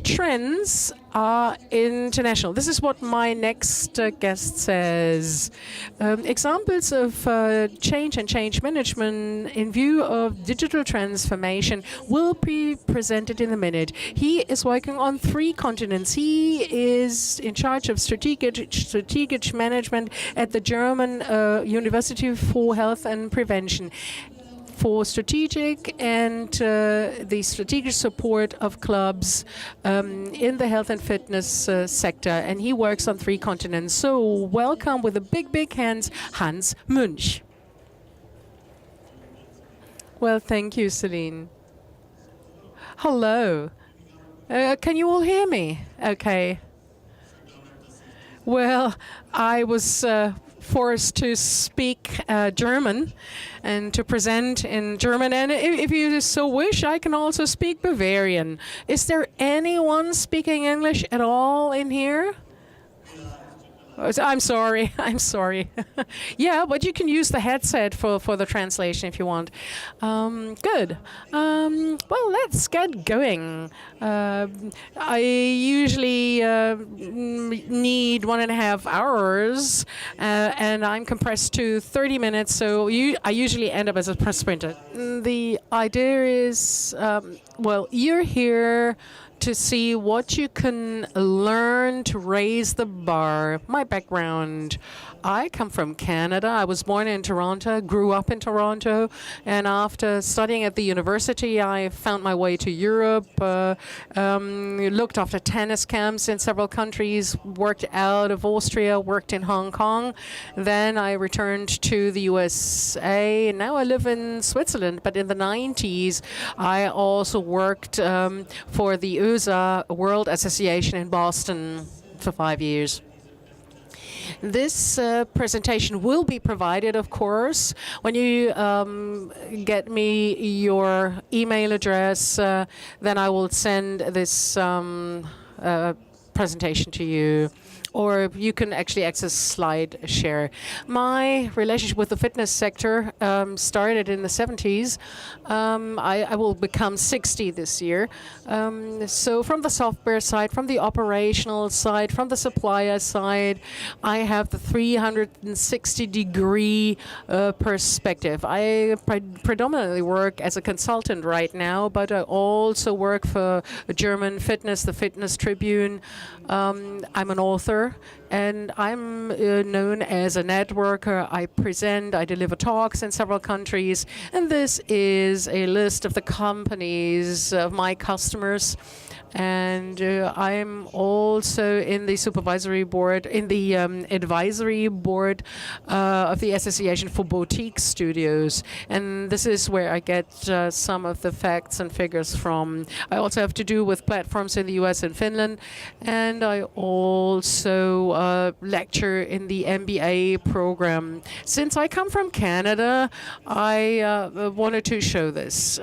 trends are international. This is what my next guest says. Examples of change and change management in view of digital transformation will be presented in a minute. He is working on 3 continents. He is in charge of strategic management at the German University for Health and Prevention, for strategic and the strategic support of clubs in the health and fitness sector. And he works on 3 continents. So welcome with a big, big hands, Hans Münch. Well, thank you, Celine. Hello. Can you all hear me? Okay. Well, I was forced to speak German and to present in German. And if you so wish, I can also speak Bavarian. Is there anyone speaking English at all in here? I'm sorry. I'm sorry. Yeah, but you can use the headset for the translation if you want. Good. Well, let's get going. I usually need 1.5 hours, and I'm compressed to 30 minutes, so I usually end up as a press sprinter. The idea is, well, you're here to see what you can learn to raise the bar. My background, I come from Canada. I was born in Toronto, grew up in Toronto, and after studying at the university, I found my way to Europe, looked after tennis camps in several countries, worked out of Austria, worked in Hong Kong. Then I returned to the USA, and now I live in Switzerland. But in the 90s, I also worked for the USA World Association in Boston for 5 years. This presentation will be provided, of course. When you get me your email address, then I will send this presentation to you. Or you can actually access SlideShare. My relationship with the fitness sector started in the 70s. I will become 60 this year. So from the software side, from the operational side, from the supplier side, I have the 360-degree perspective. I predominantly work as a consultant right now, but I also work for German Fitness, the Fitness Tribune. I'm an author, and I'm known as a networker. I present, I deliver talks in several countries, and this is a list of the companies of my customers. And I'm also in the supervisory board, in the advisory board of the Association for Boutique Studios. And this is where I get some of the facts and figures from. I also have to do with platforms in the US and Finland. And I also lecture in the MBA program. Since I come from Canada, I wanted to show this.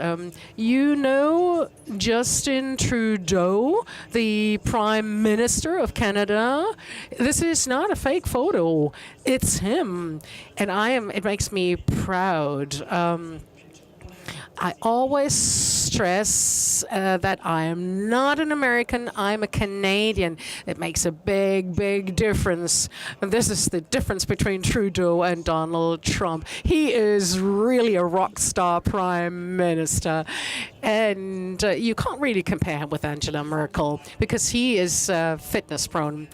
You know Justin Trudeau, the Prime Minister of Canada. This is not a fake photo. It's him. And it makes me proud. I always stress that I am not an American, I'm a Canadian. It makes a big, big difference. And this is the difference between Trudeau and Donald Trump. He is really a rock star prime minister. And you can't really compare him with Angela Merkel because he is fitness prone.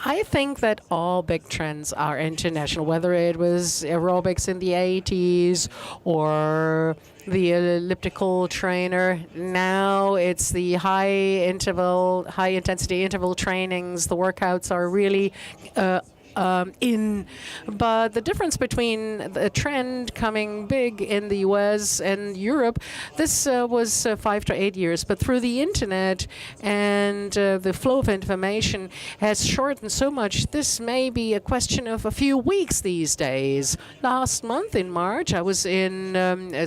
I think that all big trends are international, whether it was aerobics in the 80s or the elliptical trainer. Now it's the high intensity interval trainings. The workouts are really in. But the difference between the trend coming big in the US and Europe, this was 5 to 8 years. But through the internet and the flow of information has shortened so much, this may be a question of a few weeks these days. Last month in March, I was in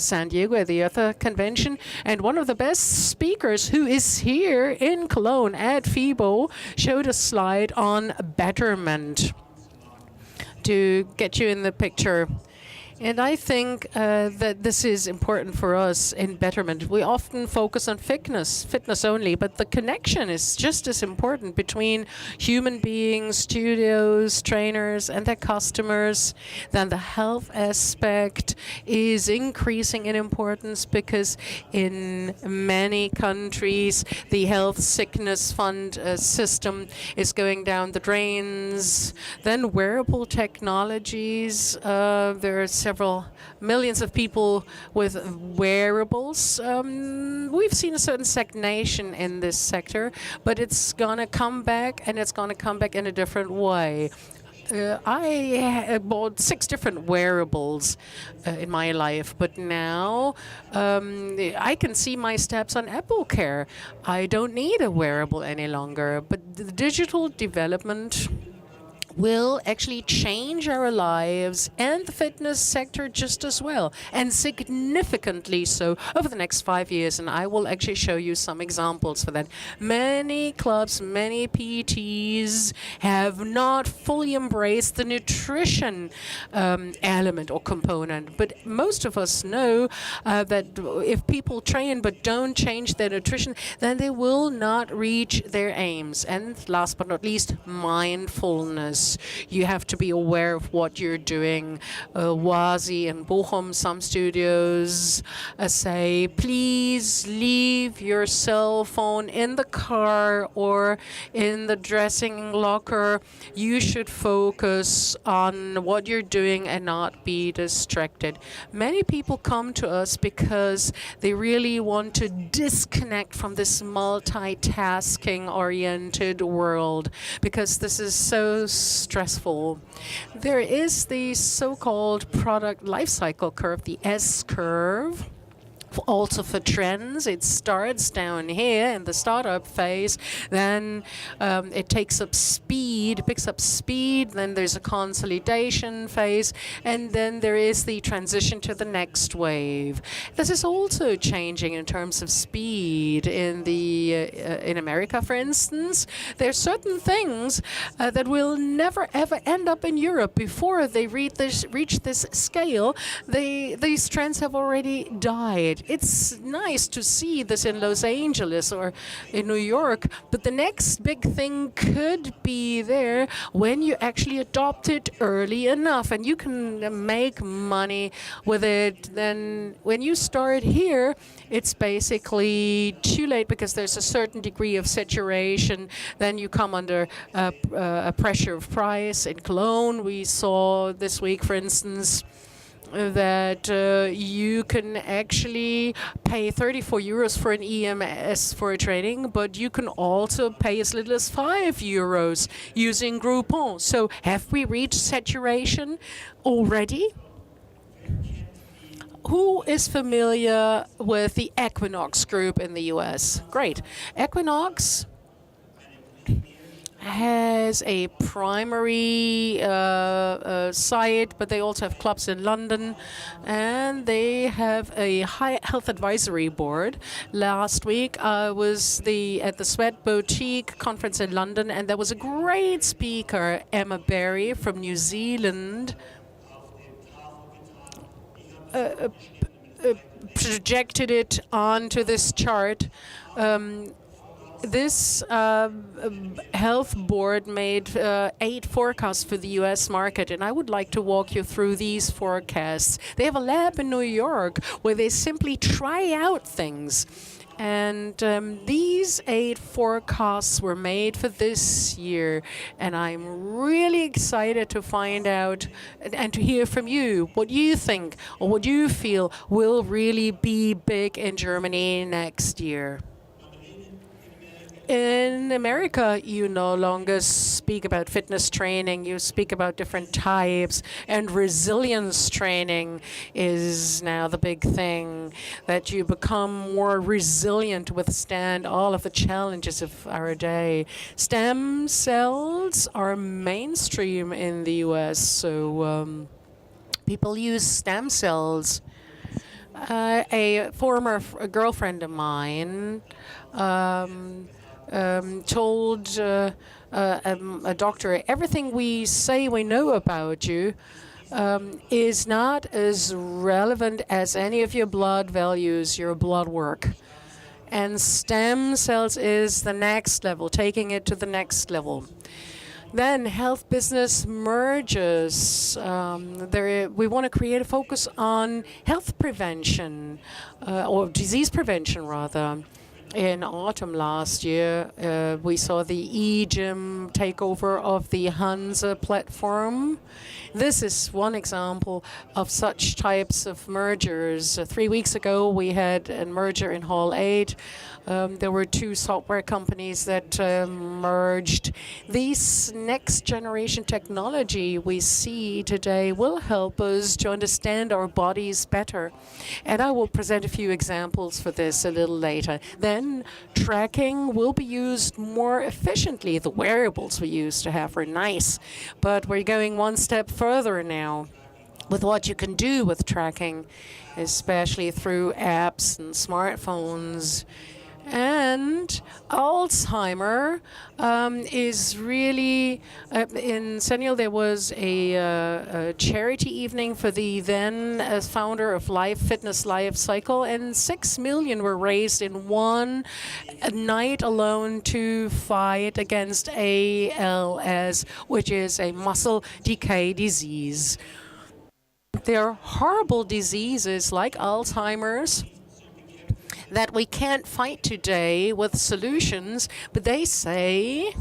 San Diego at the Earth Convention, and one of the best speakers, who is here in Cologne at FIBO, showed a slide on betterment. To get you in the picture, And I think that this is important for us in Betterment. We often focus on fitness only, but the connection is just as important between human beings, studios, trainers, and their customers. Then the health aspect is increasing in importance because in many countries, the health sickness fund system is going down the drains. Then wearable technologies, there are several millions of people with wearables. We've seen a certain stagnation in this sector, but it's going to come back, and it's going to come back in a different way. I bought 6 different wearables in my life, but now I can see my steps on Apple Care. I don't need a wearable any longer, but the digital development will actually change our lives and the fitness sector just as well, and significantly so over the next 5 years. And I will actually show you some examples for that. Many clubs, many PTs have not fully embraced the nutrition element or component. But most of us know that if people train but don't change their nutrition, then they will not reach their aims. And last but not least, mindfulness. You have to be aware of what you're doing. Wazi and Bochum, some studios say, please leave your cell phone in the car or in the dressing locker. You should focus on what you're doing and not be distracted. Many people come to us because they really want to disconnect from this multitasking-oriented world, because this is so stressful. There is the so-called product life cycle curve, the S curve. Also for trends, it starts down here in the startup phase, then it picks up speed, then there's a consolidation phase, and then there is the transition to the next wave. This is also changing in terms of speed. In America, for instance, there are certain things that will never ever end up in Europe. Before they reach this scale, these trends have already died. It's nice to see this in Los Angeles or in New York, but the next big thing could be there when you actually adopt it early enough, and you can make money with it. Then when you start here, it's basically too late, because there's a certain degree of saturation. Then you come under a pressure of price. In Cologne, we saw this week, for instance, that you can actually pay 34 euros for an EMS for a training, but you can also pay as little as 5 euros using Groupon. So have we reached saturation already? Who is familiar with the Equinox Group in the US? Great. Equinox has a primary site, but they also have clubs in London, and they have a high health advisory board. Last week I was at the Sweat Boutique conference in London, and there was a great speaker, Emma Berry from New Zealand, projected it onto this chart. This health board made 8 forecasts for the U.S. market, and I would like to walk you through these forecasts. They have a lab in New York where they simply try out things. And these 8 forecasts were made for this year, and I'm really excited to find out and to hear from you what you think or what you feel will really be big in Germany next year. In America, you no longer speak about fitness training, you speak about different types, and resilience training is now the big thing, that you become more resilient to withstand all of the challenges of our day. Stem cells are mainstream in the US, so people use stem cells. A former girlfriend of mine told a doctor, everything we say we know about you, is not as relevant as any of your blood values, your blood work. And stem cells is the next level, taking it to the next level. Then health business mergers. We want to create a focus on health prevention, or disease prevention rather. In autumn last year, we saw the eGym takeover of the Hansa platform. This is one example of such types of mergers. 3 weeks ago, we had a merger in Hall 8. There were 2 software companies that merged. This next generation technology we see today will help us to understand our bodies better. And I will present a few examples for this a little later. Then tracking will be used more efficiently. The wearables we used to have were nice, but we're going one step further now with what you can do with tracking, especially through apps and smartphones. And Alzheimer is really, in Senil there was a charity evening for the then founder of Life Fitness Life Cycle, and 6 million were raised in one night alone to fight against ALS, which is a muscle decay disease. There are horrible diseases like Alzheimer's that we can't fight today with solutions, but they say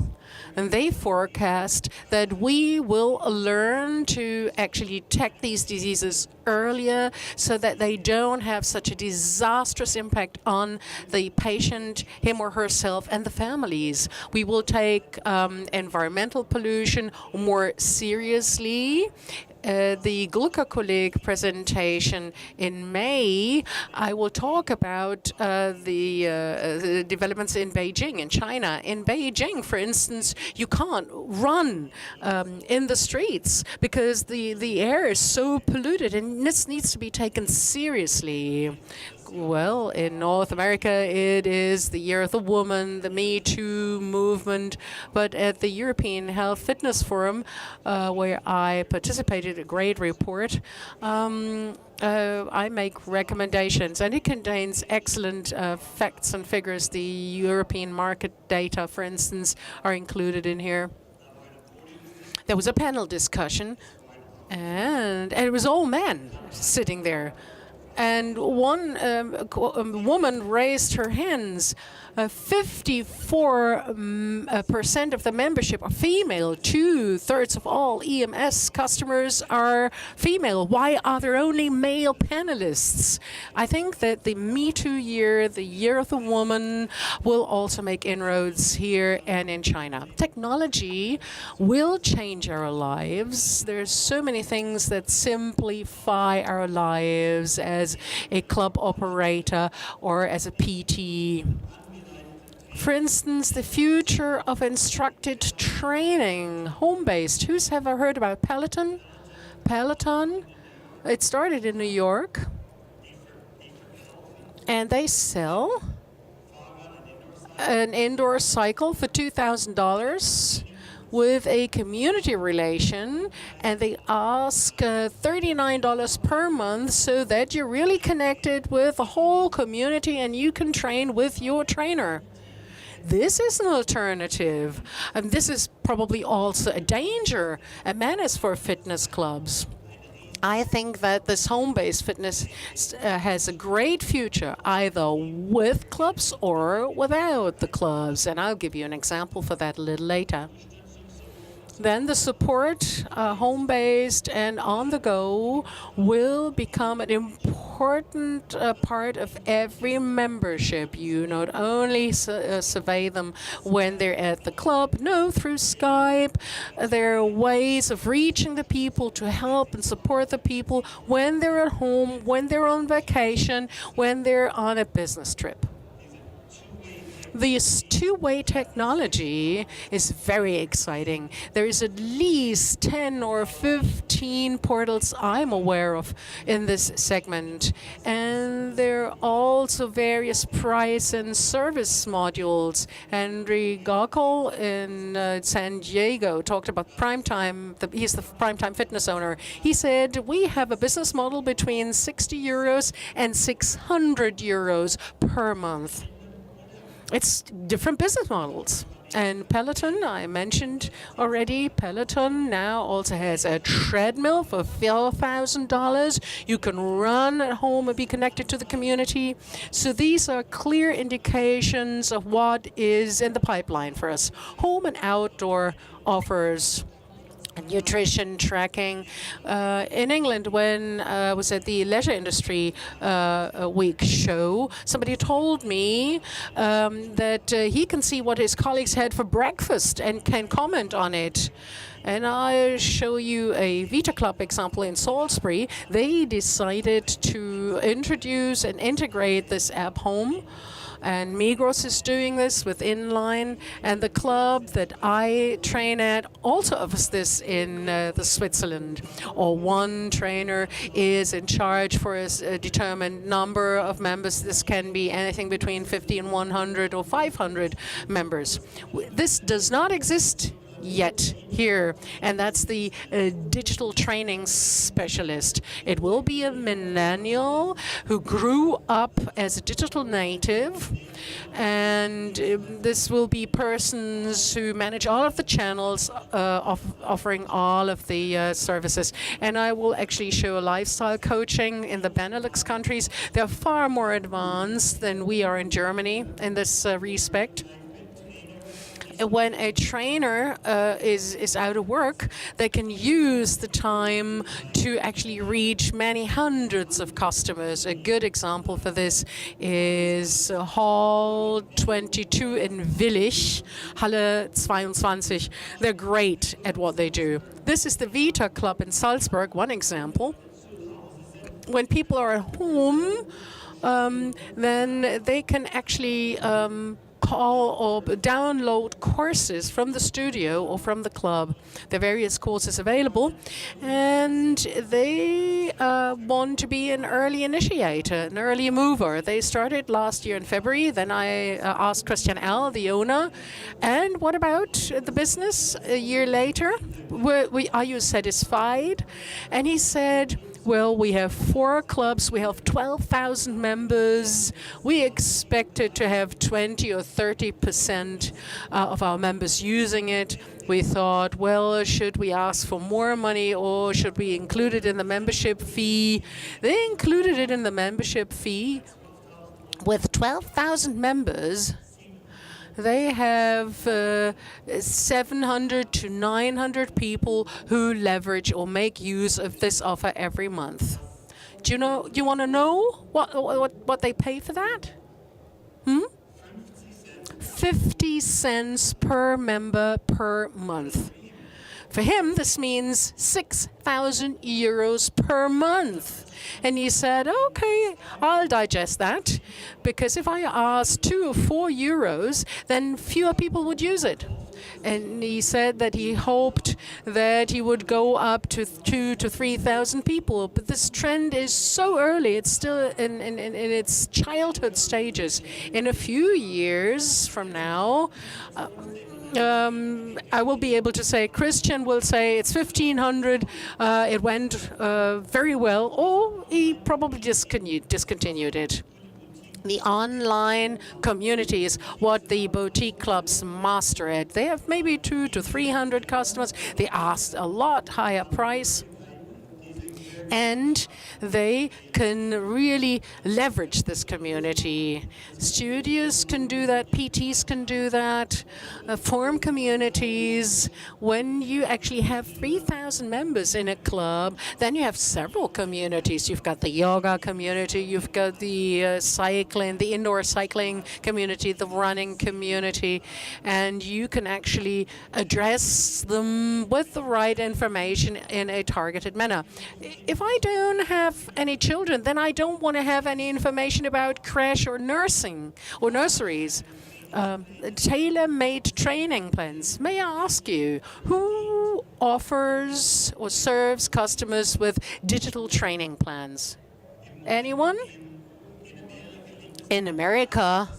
and they forecast that we will learn to actually detect these diseases earlier so that they don't have such a disastrous impact on the patient, him or herself, and the families. We will take environmental pollution more seriously. The Glucker-Kolleg presentation in May, I will talk about the developments in Beijing, in China. In Beijing, for instance, you can't run in the streets because the air is so polluted, and this needs to be taken seriously. Well, in North America, it is the Year of the Woman, the Me Too movement. But at the European Health Fitness Forum, where I participated, a great report, I make recommendations, and it contains excellent facts and figures. The European market data, for instance, are included in here. There was a panel discussion, and it was all men sitting there. And one woman raised her hands. 54% of the membership are female. 2/3 of all EMS customers are female. Why are there only male panelists? I think that the Me Too year, the Year of the Woman, will also make inroads here and in China. Technology will change our lives. There's so many things that simplify our lives as a club operator or as a PT. For instance, the future of instructed training, home-based. Who's ever heard about Peloton? Peloton, it started in New York, and they sell an indoor cycle for $2,000 with a community relation, and they ask $39 per month so that you're really connected with the whole community and you can train with your trainer. This is an alternative, and this is probably also a danger, a menace for fitness clubs. I think that this home-based fitness has a great future, either with clubs or without the clubs, and I'll give you an example for that a little later. Then the support, home-based and on-the-go, will become an important part of every membership. You not only survey them when they're at the club, no, through Skype. There are ways of reaching the people to help and support the people when they're at home, when they're on vacation, when they're on a business trip. These two-way technology is very exciting. There is at least 10 or 15 portals I'm aware of in this segment. And there are also various price and service modules. Henry Gockel in San Diego talked about Primetime. He's the Primetime Fitness owner. He said, we have a business model between 60 euros and 600 euros per month. It's different business models. And Peloton, I mentioned already, Peloton now also has a treadmill for $4,000. You can run at home and be connected to the community. So these are clear indications of what is in the pipeline for us. Home and outdoor offers. Nutrition tracking. In England, when I was at the Leisure Industry Week show, somebody told me that he can see what his colleagues had for breakfast and can comment on it. And I'll show you a Vita Club example in Salisbury. They decided to introduce and integrate this app home. And Migros is doing this with Inline, and the club that I train at also offers this in the Switzerland. Or one trainer is in charge for a determined number of members. This can be anything between 50 and 100 or 500 members. This does not exist yet here, and that's the digital training specialist. It will be a millennial who grew up as a digital native, and this will be persons who manage all of the channels offering all of the services. And I will actually show a lifestyle coaching in the Benelux countries. They're far more advanced than we are in Germany in this respect. When a trainer is out of work, they can use the time to actually reach many hundreds of customers. A good example for this is Hall 22 in Willich, Halle 22. They're great at what they do. This is the Vita Club in Salzburg, one example. When people are at home, then they can actually call or download courses from the studio or from the club. There are various courses available, and they want to be an early initiator, an early mover. They started last year in February. Then I asked Christian L., the owner, and what about the business a year later? Are you satisfied? And he said, well, we have 4 clubs. We have 12,000 members. We expected to have 20 or 30% of our members using it. We thought, well, should we ask for more money or should we include it in the membership fee? They included it in the membership fee. With 12,000 members, they have 700 to 900 people who leverage or make use of this offer every month. Do you want to know what they pay for that? 50 cents per member per month. For him, this means 6,000 euros per month. And he said, okay, I'll digest that, because if I ask 2 or 4 euros, then fewer people would use it. And he said that he hoped that he would go up to 2,000 to 3,000 people. But this trend is so early. It's still in its childhood stages. In a few years from now, I will be able to say, Christian will say it's 1,500, it went very well, or he probably discontinued it. The online community is what the boutique clubs master at. They have maybe 200 to 300 customers. They ask a lot higher price. And they can really leverage this community. Studios can do that, PTs can do that, form communities. When you actually have 3,000 members in a club, then you have several communities. You've got the yoga community, you've got the cycling, the indoor cycling community, the running community, and you can actually address them with the right information in a targeted manner. If I don't have any children, then I don't want to have any information about crash or nursing or nurseries. tailor-made training plans. May I ask you, who offers or serves customers with digital training plans? Anyone? In America,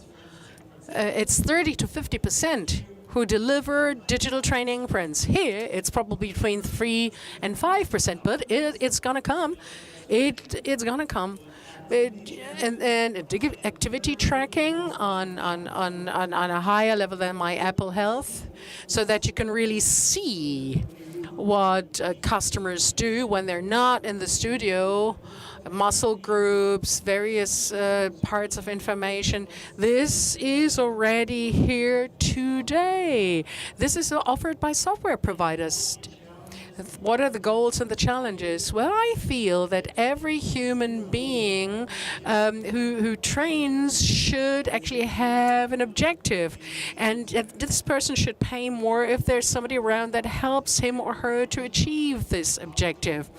it's 30 to 50% who deliver digital training plans. Here, it's probably between 3 and 5%, but it's going to come. It's going to come. And activity tracking on a higher level than my Apple Health, so that you can really see what customers do when they're not in the studio, muscle groups, various parts of information. This is already here today. This is offered by software providers. What are the goals and the challenges? Well, I feel that every human being who trains should actually have an objective. And this person should pay more if there's somebody around that helps him or her to achieve this objective.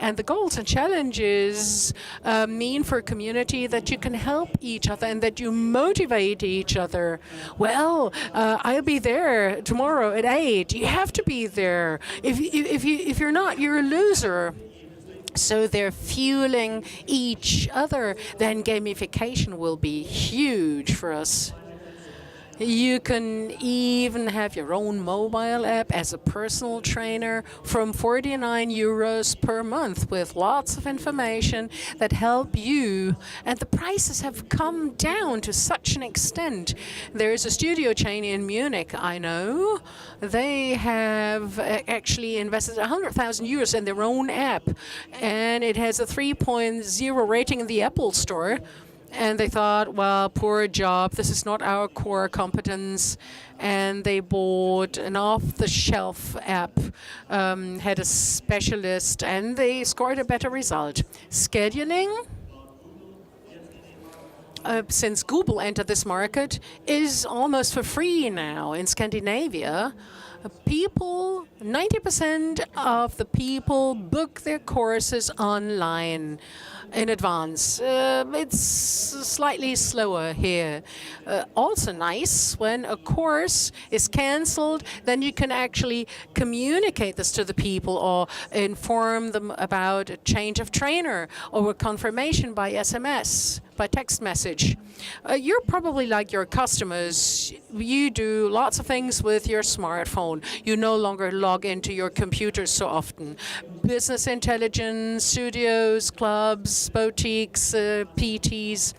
And the goals and challenges mean for a community that you can help each other and that you motivate each other. Well, I'll be there tomorrow at 8. You have to be there. If you're not, you're a loser. So they're fueling each other. Then gamification will be huge for us. You can even have your own mobile app as a personal trainer from 49 euros per month with lots of information that help you. And the prices have come down to such an extent. There is a studio chain in Munich, I know. They have actually invested 100,000 euros in their own app. And it has a 3.0 rating in the Apple Store. And they thought, well, poor job, this is not our core competence. And they bought an off-the-shelf app, had a specialist, and they scored a better result. Scheduling, since Google entered this market, is almost for free now in Scandinavia. 90% of the people book their courses online in advance. It's slightly slower here. Also nice, when a course is cancelled, then you can actually communicate this to the people or inform them about a change of trainer or a confirmation by SMS, by text message. You're probably like your customers. You do lots of things with your smartphone. You no longer log into your computer so often. Business intelligence, studios, clubs, boutiques, PTs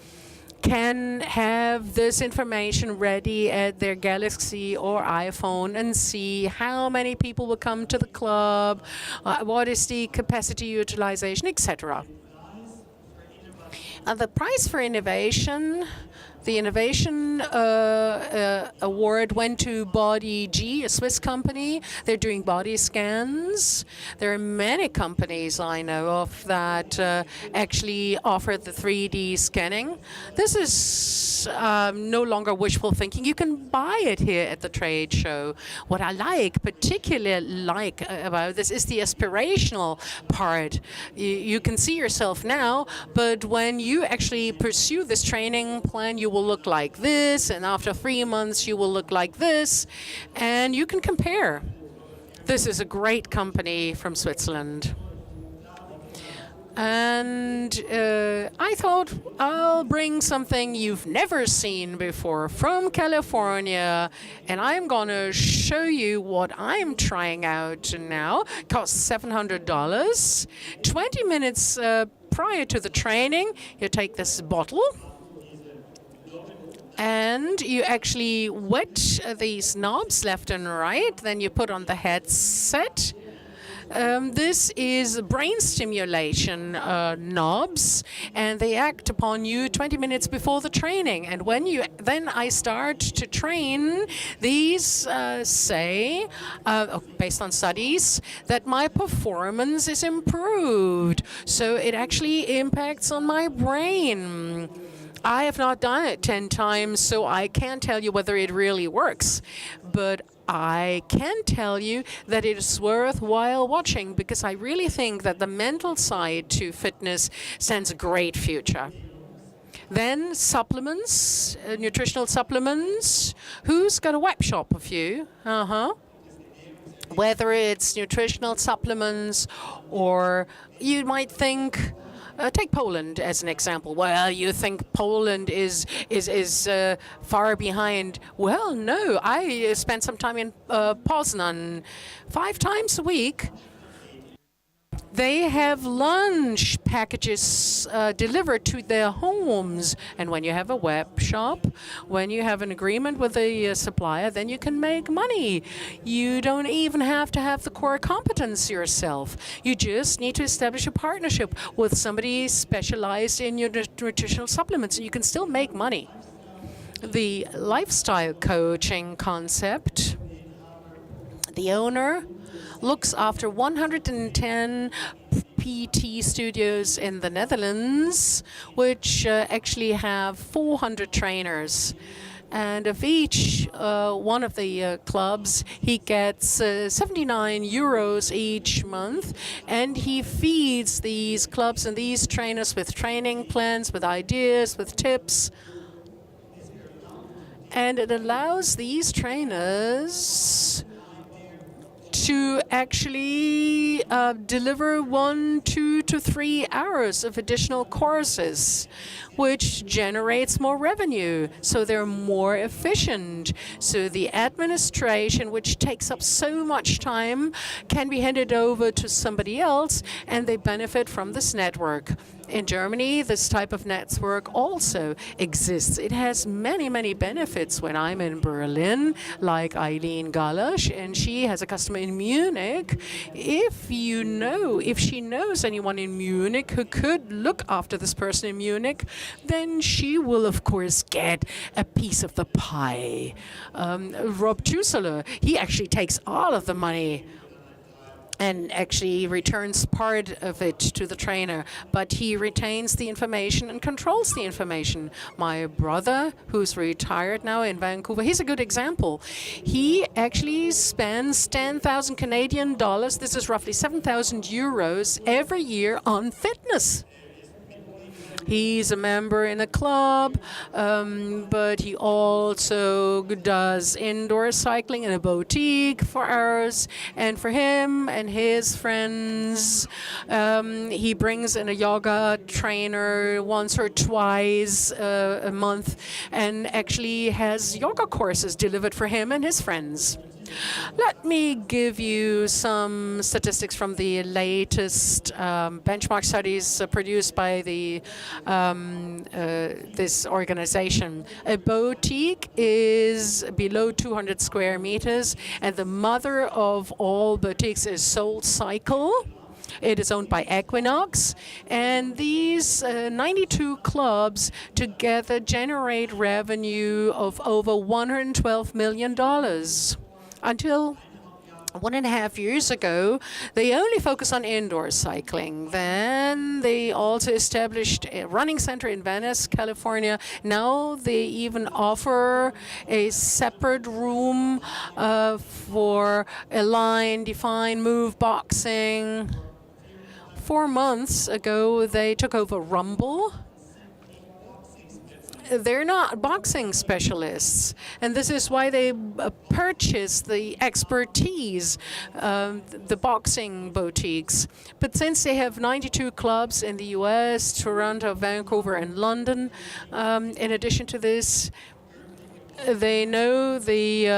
can have this information ready at their Galaxy or iPhone and see how many people will come to the club, what is the capacity utilization, etc. The price for innovation, the innovation award went to Body G, a Swiss company. They're doing body scans. There are many companies I know of that actually offer the 3D scanning. This is no longer wishful thinking. You can buy it here at the trade show. What I particularly like about this is the aspirational part. You can see yourself now, but when you actually pursue this training plan, you will look like this, and after 3 months you will look like this, and you can compare. This is a great company from Switzerland. And I thought I'll bring something you've never seen before from California, and I'm going to show you what I'm trying out now. It costs $700. 20 minutes prior to the training, you take this bottle, and you actually wet these knobs left and right. Then you put on the headset. This is brain stimulation knobs, and they act upon you 20 minutes before the training. And when then I start to train, these say, based on studies, that my performance is improved. So it actually impacts on my brain. I have not done it 10 times, so I can't tell you whether it really works. But I can tell you that it is worthwhile watching, because I really think that the mental side to fitness stands a great future. Then supplements, nutritional supplements. Who's got a web shop? A few. Whether it's nutritional supplements or you might think, take Poland as an example. Well, you think Poland is far behind. Well, no. I spent some time in Poznan 5 times a week. They have lunch packages delivered to their homes. And when you have a web shop, when you have an agreement with a supplier, then you can make money. You don't even have to have the core competence yourself. You just need to establish a partnership with somebody specialized in your nutritional supplements, and you can still make money. The lifestyle coaching concept, the owner looks after 110 PT studios in the Netherlands, which actually have 400 trainers. And of each one of the clubs, he gets 79 euros each month, and he feeds these clubs and these trainers with training plans, with ideas, with tips. And it allows these trainers to actually deliver 1, 2 to 3 hours of additional courses, which generates more revenue. So they're more efficient. So the administration, which takes up so much time, can be handed over to somebody else, and they benefit from this network. In Germany, this type of network also exists. It has many, many benefits. When I'm in Berlin, like Eileen Galasch, and she has a customer in Munich, if she knows anyone in Munich who could look after this person in Munich, then she will, of course, get a piece of the pie. Rob Tuseler, he actually takes all of the money and actually returns part of it to the trainer, but he retains the information and controls the information. My brother, who's retired now in Vancouver, he's a good example. He actually spends 10,000 Canadian dollars, this is roughly 7,000 euros, every year on fitness. He's a member in a club, but he also does indoor cycling in a boutique for hours. And for him and his friends, he brings in a yoga trainer once or twice a month and actually has yoga courses delivered for him and his friends. Let me give you some statistics from the latest benchmark studies produced by this organization. A boutique is below 200 square meters, and the mother of all boutiques is SoulCycle. It is owned by Equinox, and these 92 clubs together generate revenue of over $112 million. Until 1.5 years ago, they only focused on indoor cycling. Then they also established a running center in Venice, California. Now they even offer a separate room for Align, Define, Move, boxing. 4 months ago, they took over Rumble. They're not boxing specialists, and this is why they purchased the expertise, the boxing boutiques. But since they have 92 clubs in the US, Toronto, Vancouver, and London, in addition to this, they know the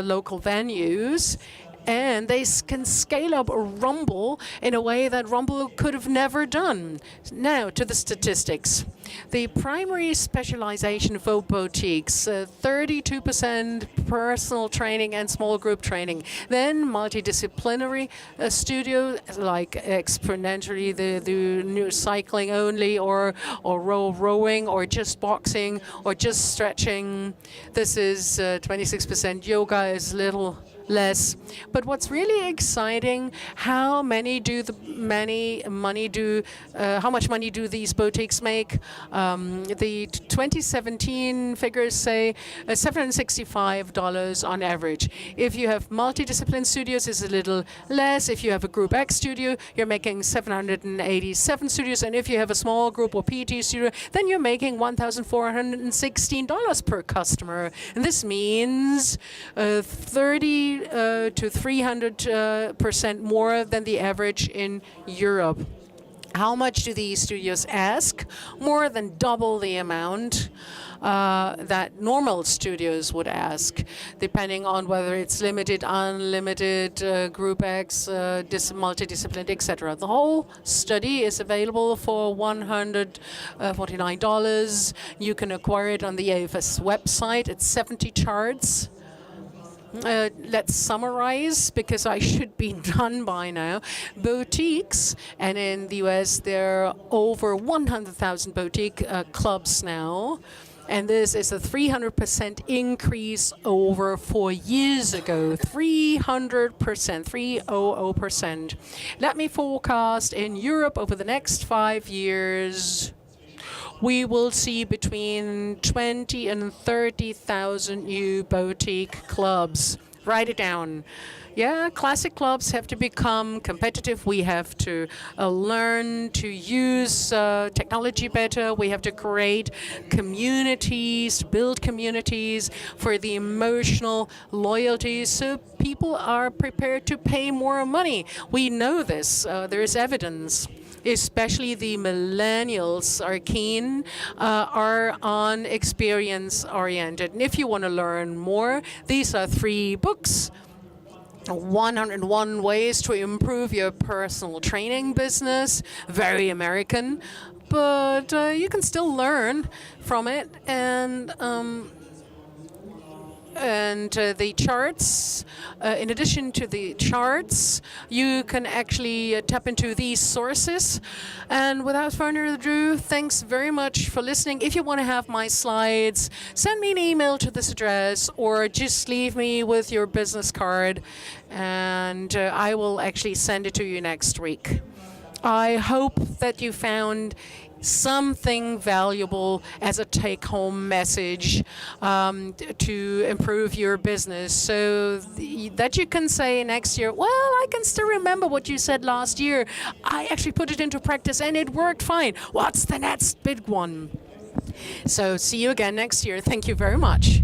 local venues, and they can scale up Rumble in a way that Rumble could have never done. Now, to the statistics. The primary specialization for boutiques, 32% personal training and small group training. Then multidisciplinary studio, like exponentially the new cycling only, or rowing, or just boxing, or just stretching. This is 26%. Yoga is little less. But what's really exciting, how much money do these boutiques make? The 2017 figures say $765 on average. If you have multidiscipline studios, it's a little less. If you have a Group X studio, you're making 787 studios, and if you have a small group or PT studio, then you're making $1,416 per customer. And this means 30 to 300% more than the average in Europe. How much do these studios ask? More than double the amount that normal studios would ask, depending on whether it's limited, unlimited, Group X, multidisciplinary, etc. The whole study is available for $149. You can acquire it on the AFS website. It's 70 charts. Let's summarize, because I should be done by now. Boutiques, and in the US there are over 100,000 boutique clubs now. And this is a 300% increase over 4 years ago. 300%, 300%. Let me forecast in Europe over the next 5 years, we will see between 20 and 30,000 new boutique clubs. Write it down. Yeah, classic clubs have to become competitive. We have to learn to use technology better. We have to create communities, build communities for the emotional loyalty, so people are prepared to pay more money. We know this. There is evidence. Especially the millennials are keen, are on experience-oriented. And if you want to learn more, these are 3 books. 101 Ways to Improve Your Personal Training Business. Very American, but you can still learn from it. And the charts, in addition to the charts, you can actually tap into these sources. And without further ado, thanks very much for listening. If you want to have my slides, send me an email to this address, or just leave me with your business card, and I will actually send it to you next week. I hope that you found something valuable as a take-home message to improve your business, so that you can say next year, well, I can still remember what you said last year. I actually put it into practice and it worked fine. What's the next big one? So see you again next year. Thank you very much.